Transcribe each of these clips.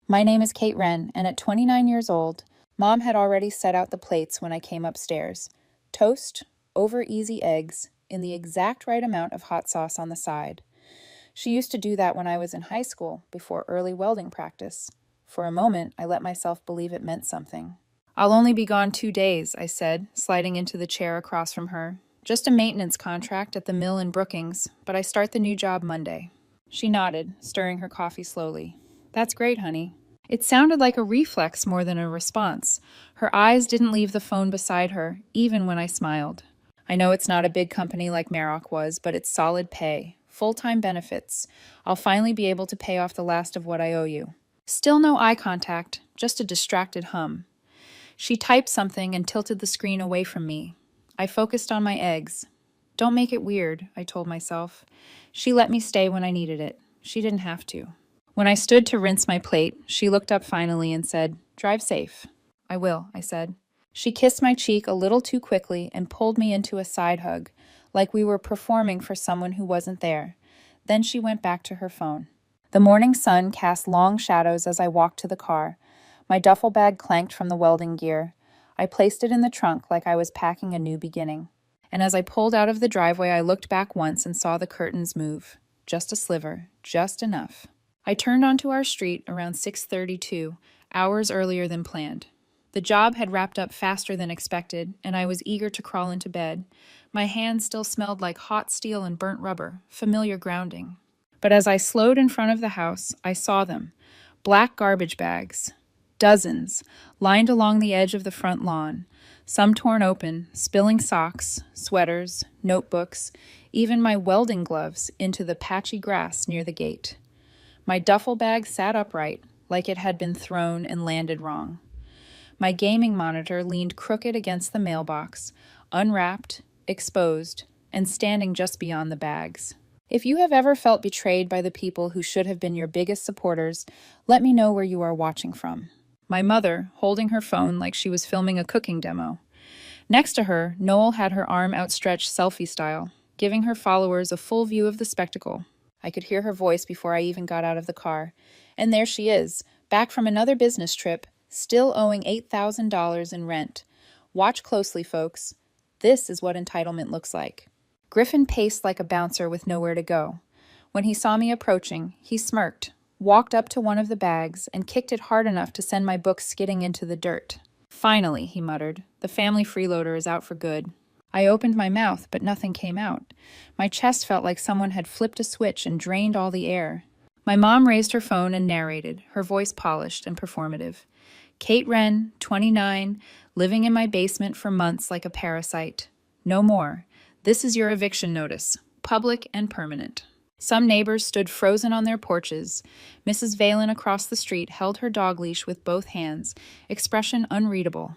My name is Kate Wren, and at 29 years old, Mom had already set out the plates when I came upstairs. Toast, over easy eggs, in the exact right amount of hot sauce on the side. She used to do that when I was in high school, before early welding practice. For a moment, I let myself believe it meant something. "I'll only be gone 2 days," I said, sliding into the chair across from her. "Just a maintenance contract at the mill in Brookings, but I start the new job Monday." She nodded, stirring her coffee slowly. "That's great, honey." It sounded like a reflex more than a response. Her eyes didn't leave the phone beside her, even when I smiled. "I know it's not a big company like Maroc was, but it's solid pay, full-time benefits. I'll finally be able to pay off the last of what I owe you." Still no eye contact, just a distracted hum. She typed something and tilted the screen away from me. I focused on my eggs. "Don't make it weird," I told myself. She let me stay when I needed it. She didn't have to. When I stood to rinse my plate, she looked up finally and said, "Drive safe." "I will," I said. She kissed my cheek a little too quickly and pulled me into a side hug, like we were performing for someone who wasn't there. Then she went back to her phone. The morning sun cast long shadows as I walked to the car. My duffel bag clanked from the welding gear. I placed it in the trunk like I was packing a new beginning. And as I pulled out of the driveway, I looked back once and saw the curtains move. Just a sliver, just enough. I turned onto our street around 6:32, hours earlier than planned. The job had wrapped up faster than expected, and I was eager to crawl into bed. My hands still smelled like hot steel and burnt rubber, familiar grounding. But as I slowed in front of the house, I saw them. Black garbage bags. Dozens, lined along the edge of the front lawn. Some torn open, spilling socks, sweaters, notebooks, even my welding gloves into the patchy grass near the gate. My duffel bag sat upright, like it had been thrown and landed wrong. My gaming monitor leaned crooked against the mailbox, unwrapped, exposed, and standing just beyond the bags. If you have ever felt betrayed by the people who should have been your biggest supporters, let me know where you are watching from. My mother, holding her phone like she was filming a cooking demo. Next to her, Noel had her arm outstretched selfie style, giving her followers a full view of the spectacle. I could hear her voice before I even got out of the car. And there she is, back from another business trip, still owing $8,000 in rent. Watch closely, folks. This is what entitlement looks like. Griffin paced like a bouncer with nowhere to go. When he saw me approaching, he smirked, walked up to one of the bags, and kicked it hard enough to send my book skidding into the dirt. "Finally," he muttered, "the family freeloader is out for good." I opened my mouth, but nothing came out. My chest felt like someone had flipped a switch and drained all the air. My mom raised her phone and narrated, her voice polished and performative. "Kate Wren, 29, living in my basement for months like a parasite. No more. This is your eviction notice, public and permanent." Some neighbors stood frozen on their porches. Mrs. Valen across the street held her dog leash with both hands, expression unreadable.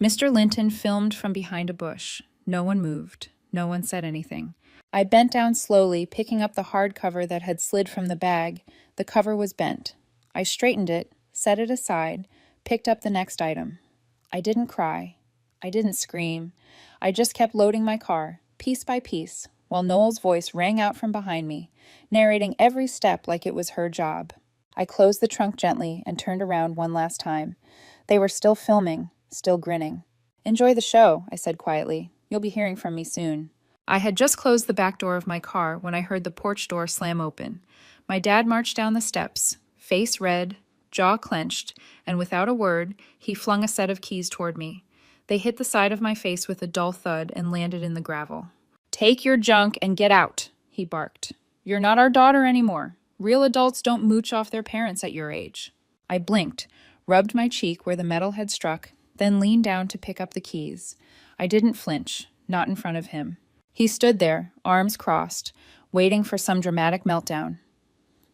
Mr. Linton filmed from behind a bush. No one moved. No one said anything. I bent down slowly, picking up the hardcover that had slid from the bag. The cover was bent. I straightened it, set it aside, picked up the next item. I didn't cry. I didn't scream. I just kept loading my car, piece by piece, while Noel's voice rang out from behind me, narrating every step like it was her job. I closed the trunk gently and turned around one last time. They were still filming, still grinning. "Enjoy the show," I said quietly. "You'll be hearing from me soon." I had just closed the back door of my car when I heard the porch door slam open. My dad marched down the steps, face red, jaw clenched, and without a word, he flung a set of keys toward me. They hit the side of my face with a dull thud and landed in the gravel. "Take your junk and get out," he barked. "You're not our daughter anymore. Real adults don't mooch off their parents at your age." I blinked, rubbed my cheek where the metal had struck, then leaned down to pick up the keys. I didn't flinch, not in front of him. He stood there, arms crossed, waiting for some dramatic meltdown.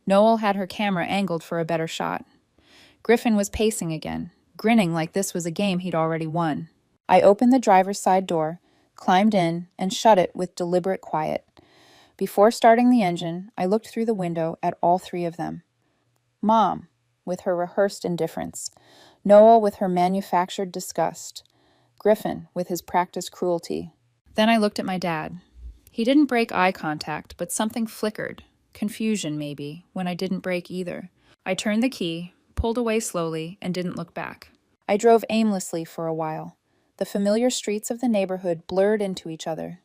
Noel had her camera angled for a better shot. Griffin was pacing again, grinning like this was a game he'd already won. I opened the driver's side door, climbed in, and shut it with deliberate quiet. Before starting the engine, I looked through the window at all three of them. Mom, with her rehearsed indifference. Noel with her manufactured disgust. Griffin with his practiced cruelty. Then I looked at my dad. He didn't break eye contact, but something flickered. Confusion, maybe, when I didn't break either. I turned the key, pulled away slowly, and didn't look back. I drove aimlessly for a while. The familiar streets of the neighborhood blurred into each other.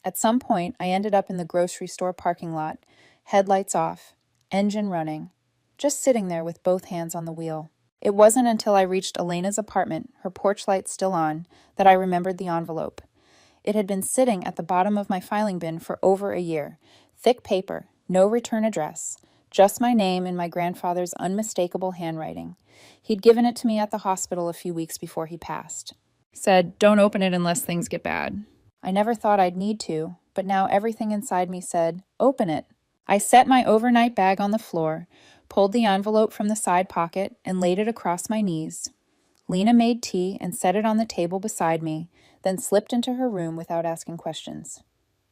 At some point, I ended up in the grocery store parking lot, headlights off, engine running, just sitting there with both hands on the wheel. It wasn't until I reached Elena's apartment, her porch light still on, that I remembered the envelope. It had been sitting at the bottom of my filing bin for over a year. Thick paper, no return address, just my name in my grandfather's unmistakable handwriting. He'd given it to me at the hospital a few weeks before he passed. Said, "Don't open it unless things get bad." I never thought I'd need to, but now everything inside me said, "Open it." I set my overnight bag on the floor, pulled the envelope from the side pocket, and laid it across my knees. Lena made tea and set it on the table beside me, then slipped into her room without asking questions.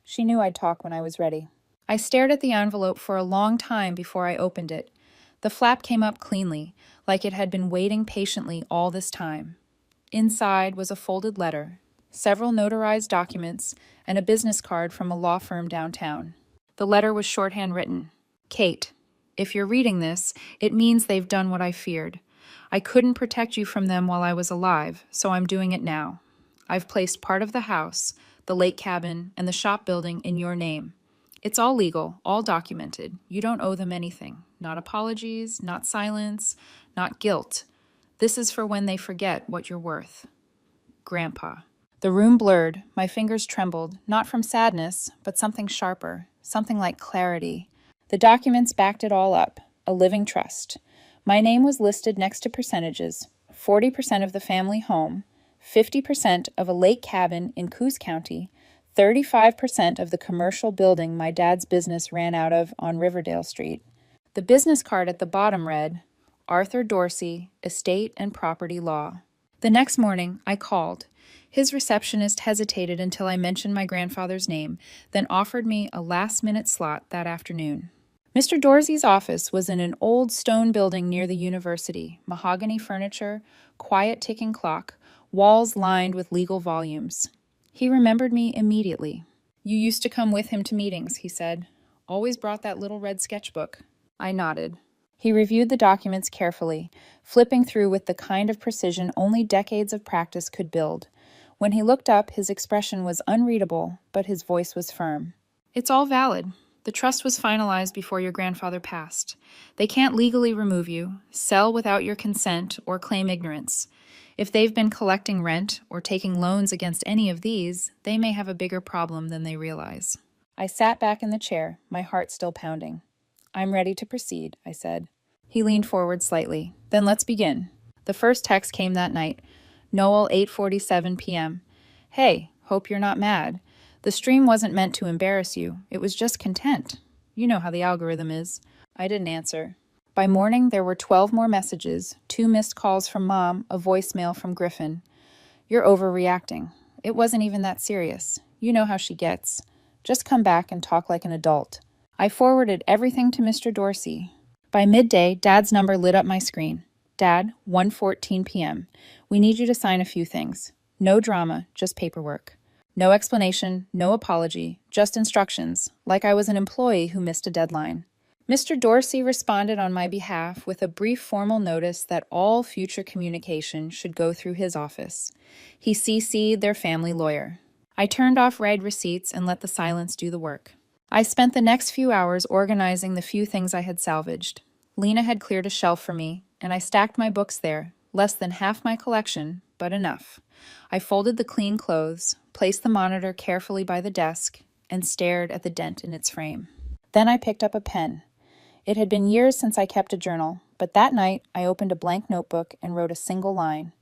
She knew I'd talk when I was ready. I stared at the envelope for a long time before I opened it. The flap came up cleanly, like it had been waiting patiently all this time. Inside was a folded letter, several notarized documents, and a business card from a law firm downtown. The letter was shorthand written. "Kate, if you're reading this, it means they've done what I feared. I couldn't protect you from them while I was alive, so I'm doing it now. I've placed part of the house, the lake cabin, and the shop building in your name. It's all legal, all documented. You don't owe them anything. Not apologies, not silence, not guilt. This is for when they forget what you're worth. Grandpa." The room blurred, my fingers trembled, not from sadness, but something sharper, something like clarity. The documents backed it all up, a living trust. My name was listed next to percentages: 40% of the family home, 50% of a lake cabin in Coos County, 35% of the commercial building my dad's business ran out of on Riverdale Street. The business card at the bottom read, "Arthur Dorsey, Estate and Property Law." The next morning, I called. His receptionist hesitated until I mentioned my grandfather's name, then offered me a last-minute slot that afternoon. Mr. Dorsey's office was in an old stone building near the university, mahogany furniture, quiet ticking clock, walls lined with legal volumes. He remembered me immediately. "You used to come with him to meetings," he said. "Always brought that little red sketchbook." I nodded. He reviewed the documents carefully, flipping through with the kind of precision only decades of practice could build. When he looked up, his expression was unreadable, but his voice was firm. "It's all valid. The trust was finalized before your grandfather passed. They can't legally remove you, sell without your consent, or claim ignorance. If they've been collecting rent or taking loans against any of these, they may have a bigger problem than they realize." I sat back in the chair, my heart still pounding. "I'm ready to proceed," I said. He leaned forward slightly. "Then let's begin." The first text came that night. Noel, 8:47 p.m. "Hey, hope you're not mad. The stream wasn't meant to embarrass you. It was just content. You know how the algorithm is." I didn't answer. By morning, there were 12 more messages, 2 missed calls from Mom, a voicemail from Griffin. "You're overreacting. It wasn't even that serious. You know how she gets. Just come back and talk like an adult." I forwarded everything to Mr. Dorsey. By midday, Dad's number lit up my screen. "Dad, 1:14 p.m. We need you to sign a few things. No drama, just paperwork. No explanation, no apology, just instructions, like I was an employee who missed a deadline." Mr. Dorsey responded on my behalf with a brief formal notice that all future communication should go through his office. He CC'd their family lawyer. I turned off read receipts and let the silence do the work. I spent the next few hours organizing the few things I had salvaged. Lena had cleared a shelf for me, and I stacked my books there, less than half my collection, but enough. I folded the clean clothes, placed the monitor carefully by the desk, and stared at the dent in its frame. Then I picked up a pen. It had been years since I kept a journal, but that night I opened a blank notebook and wrote a single line.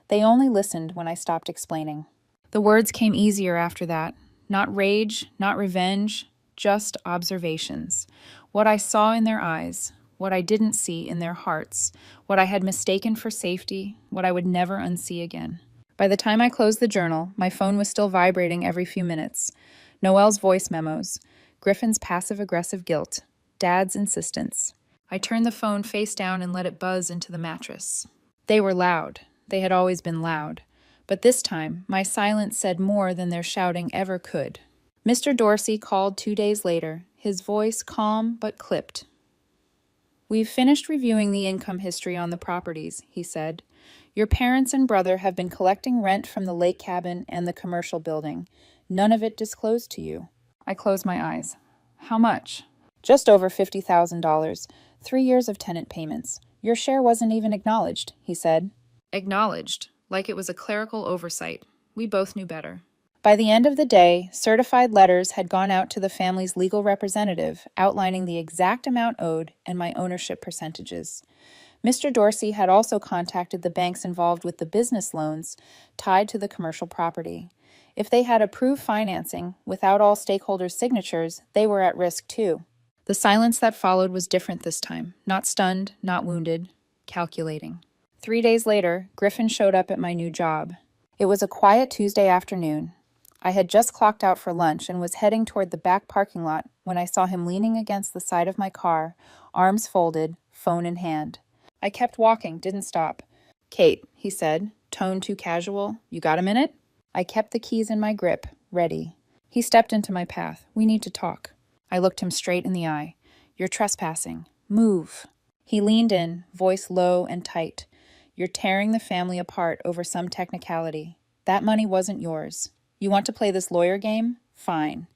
They only listened when I stopped explaining. The words came easier after that. Not rage, not revenge, just observations. What I saw in their eyes, what I didn't see in their hearts, what I had mistaken for safety, what I would never unsee again. By the time I closed the journal, my phone was still vibrating every few minutes. Noelle's voice memos, Griffin's passive-aggressive guilt, Dad's insistence. I turned the phone face down and let it buzz into the mattress. They were loud. They had always been loud. But this time, my silence said more than their shouting ever could. Mr. Dorsey called 2 days later, his voice calm but clipped. "We've finished reviewing the income history on the properties," he said. "Your parents and brother have been collecting rent from the lake cabin and the commercial building. None of it disclosed to you." I closed my eyes. "How much?" "Just over $50,000. 3 years of tenant payments. Your share wasn't even acknowledged," he said. Acknowledged, like it was a clerical oversight. We both knew better. By the end of the day, certified letters had gone out to the family's legal representative, outlining the exact amount owed and my ownership percentages. Mr. Dorsey had also contacted the banks involved with the business loans tied to the commercial property. If they had approved financing without all stakeholders' signatures, they were at risk too. The silence that followed was different this time. Not stunned, not wounded, calculating. 3 days later, Griffin showed up at my new job. It was a quiet Tuesday afternoon. I had just clocked out for lunch and was heading toward the back parking lot when I saw him leaning against the side of my car, arms folded, phone in hand. I kept walking, didn't stop. "Kate," he said, tone too casual, "you got a minute?" I kept the keys in my grip, ready. He stepped into my path. "We need to talk." I looked him straight in the eye. "You're trespassing. Move." He leaned in, voice low and tight. "You're tearing the family apart over some technicality. That money wasn't yours. You want to play this lawyer game? Fine.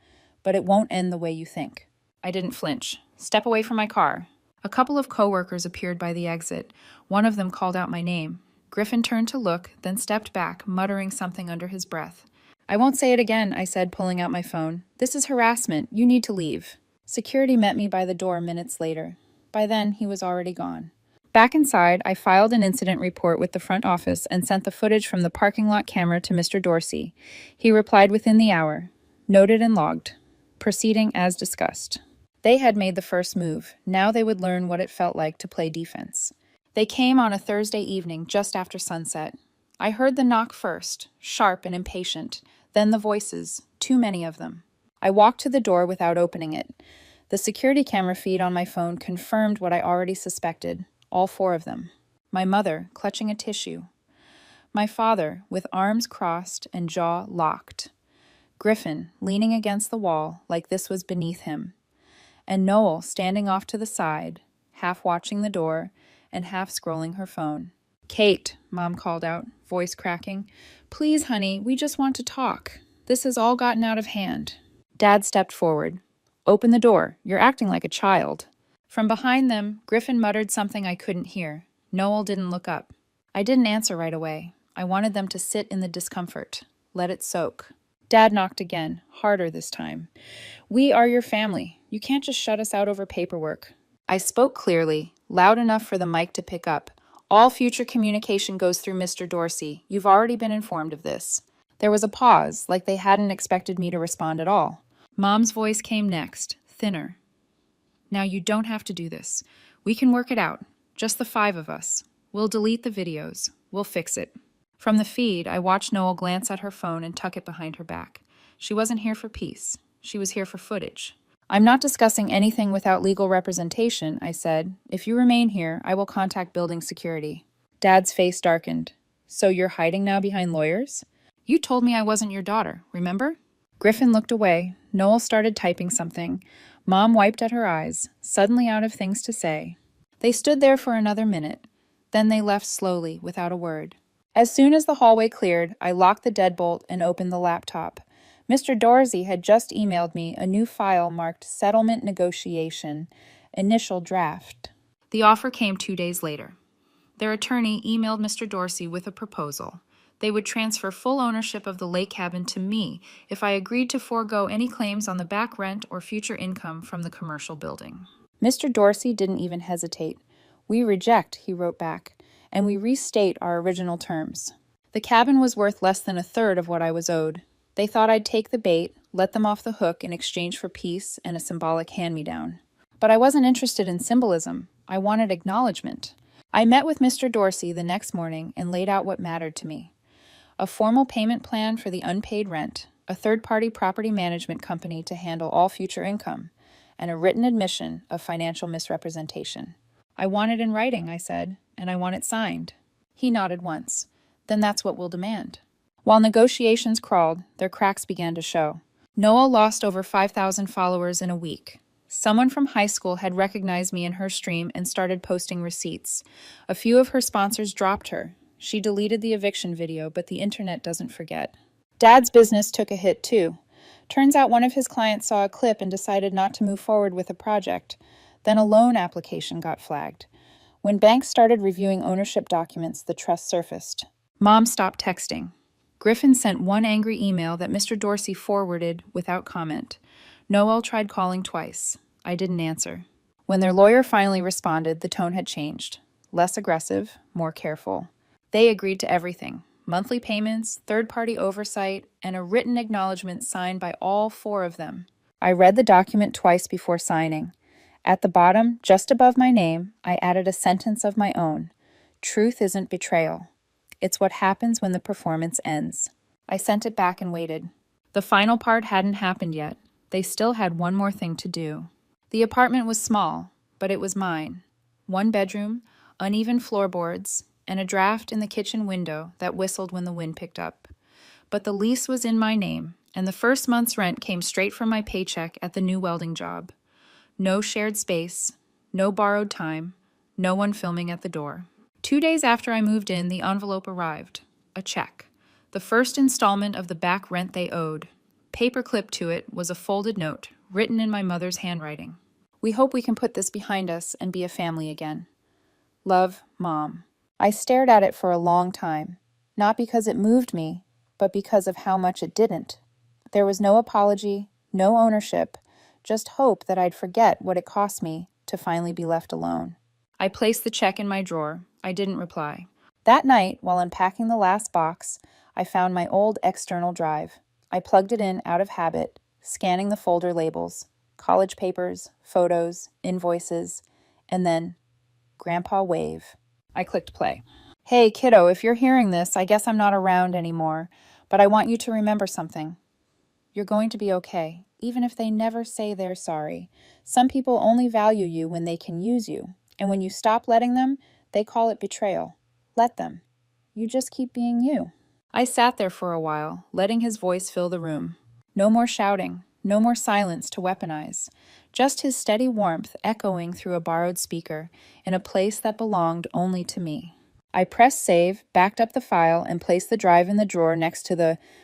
But it won't end the way you think." I didn't flinch. "Step away from my car." A couple of coworkers appeared by the exit. One of them called out my name. Griffin turned to look, then stepped back, muttering something under his breath. "I won't say it again," I said, pulling out my phone. "This is harassment. You need to leave." Security met me by the door minutes later. By then, he was already gone. Back inside, I filed an incident report with the front office and sent the footage from the parking lot camera to Mr. Dorsey. He replied within the hour. Noted and logged. Proceeding as discussed. They had made the first move. Now they would learn what it felt like to play defense. They came on a Thursday evening just after sunset. I heard the knock first, sharp and impatient, then the voices, too many of them. I walked to the door without opening it. The security camera feed on my phone confirmed what I already suspected. All 4 of them. My mother, clutching a tissue. My father, with arms crossed and jaw locked. Griffin, leaning against the wall like this was beneath him. And Noel, standing off to the side, half watching the door and half scrolling her phone. "Kate," Mom called out, voice cracking. "Please, honey, we just want to talk. This has all gotten out of hand." Dad stepped forward. "Open the door. You're acting like a child." From behind them, Griffin muttered something I couldn't hear. Noel didn't look up. I didn't answer right away. I wanted them to sit in the discomfort. Let it soak. Dad knocked again, harder this time. "We are your family. You can't just shut us out over paperwork." I spoke clearly, loud enough for the mic to pick up. "All future communication goes through Mr. Dorsey. You've already been informed of this." There was a pause, like they hadn't expected me to respond at all. Mom's voice came next, thinner. "Now you don't have to do this. We can work it out. Just the 5 of us. We'll delete the videos. We'll fix it." From the feed, I watched Noel glance at her phone and tuck it behind her back. She wasn't here for peace. She was here for footage. "I'm not discussing anything without legal representation," I said. "If you remain here, I will contact building security." Dad's face darkened. "So you're hiding now behind lawyers?" "You told me I wasn't your daughter, remember?" Griffin looked away. Noel started typing something. Mom wiped at her eyes, suddenly out of things to say. They stood there for another minute. Then they left slowly, without a word. As soon as the hallway cleared, I locked the deadbolt and opened the laptop. Mr. Dorsey had just emailed me a new file marked Settlement Negotiation, Initial Draft. The offer came 2 days later. Their attorney emailed Mr. Dorsey with a proposal. They would transfer full ownership of the lake cabin to me if I agreed to forego any claims on the back rent or future income from the commercial building. Mr. Dorsey didn't even hesitate. "We reject," he wrote back, "and we restate our original terms." The cabin was worth less than 1/3 of what I was owed. They thought I'd take the bait, let them off the hook in exchange for peace and a symbolic hand-me-down. But I wasn't interested in symbolism. I wanted acknowledgement. I met with Mr. Dorsey the next morning and laid out what mattered to me. A formal payment plan for the unpaid rent, a third-party property management company to handle all future income, and a written admission of financial misrepresentation. "I want it in writing," I said, "and I want it signed." He nodded once. "Then that's what we'll demand." While negotiations crawled, their cracks began to show. Noel lost over 5,000 followers in a week. Someone from high school had recognized me in her stream and started posting receipts. A few of her sponsors dropped her. She deleted the eviction video, but the internet doesn't forget. Dad's business took a hit too. Turns out one of his clients saw a clip and decided not to move forward with a project. Then a loan application got flagged. When banks started reviewing ownership documents, the trust surfaced. Mom stopped texting. Griffin sent one angry email that Mr. Dorsey forwarded without comment. Noel tried calling twice. I didn't answer. When their lawyer finally responded, the tone had changed. Less aggressive, more careful. They agreed to everything. Monthly payments, third-party oversight, and a written acknowledgement signed by all four of them. I read the document twice before signing. At the bottom, just above my name, I added a sentence of my own. Truth isn't betrayal. It's what happens when the performance ends. I sent it back and waited. The final part hadn't happened yet. They still had one more thing to do. The apartment was small, but it was mine. One bedroom, uneven floorboards, and a draft in the kitchen window that whistled when the wind picked up. But the lease was in my name, and the first month's rent came straight from my paycheck at the new welding job. No shared space, no borrowed time, no one filming at the door. 2 days after I moved in, the envelope arrived. A check. The first installment of the back rent they owed. Paperclipped to it was a folded note, written in my mother's handwriting. We hope we can put this behind us and be a family again. Love, Mom. I stared at it for a long time, not because it moved me, but because of how much it didn't. There was no apology, no ownership, just hope that I'd forget what it cost me to finally be left alone. I placed the check in my drawer. I didn't reply. That night, while unpacking the last box, I found my old external drive. I plugged it in out of habit, scanning the folder labels, college papers, photos, invoices, and then Grandpa Wave. I clicked play. Hey, kiddo, if you're hearing this, I guess I'm not around anymore, but I want you to remember something. You're going to be okay, even if they never say they're sorry. Some people only value you when they can use you, and when you stop letting them, they call it betrayal. Let them. You just keep being you. I sat there for a while, letting his voice fill the room. No more shouting, no more silence to weaponize. Just his steady warmth echoing through a borrowed speaker in a place that belonged only to me. I pressed save, backed up the file, and placed the drive in the drawer next to the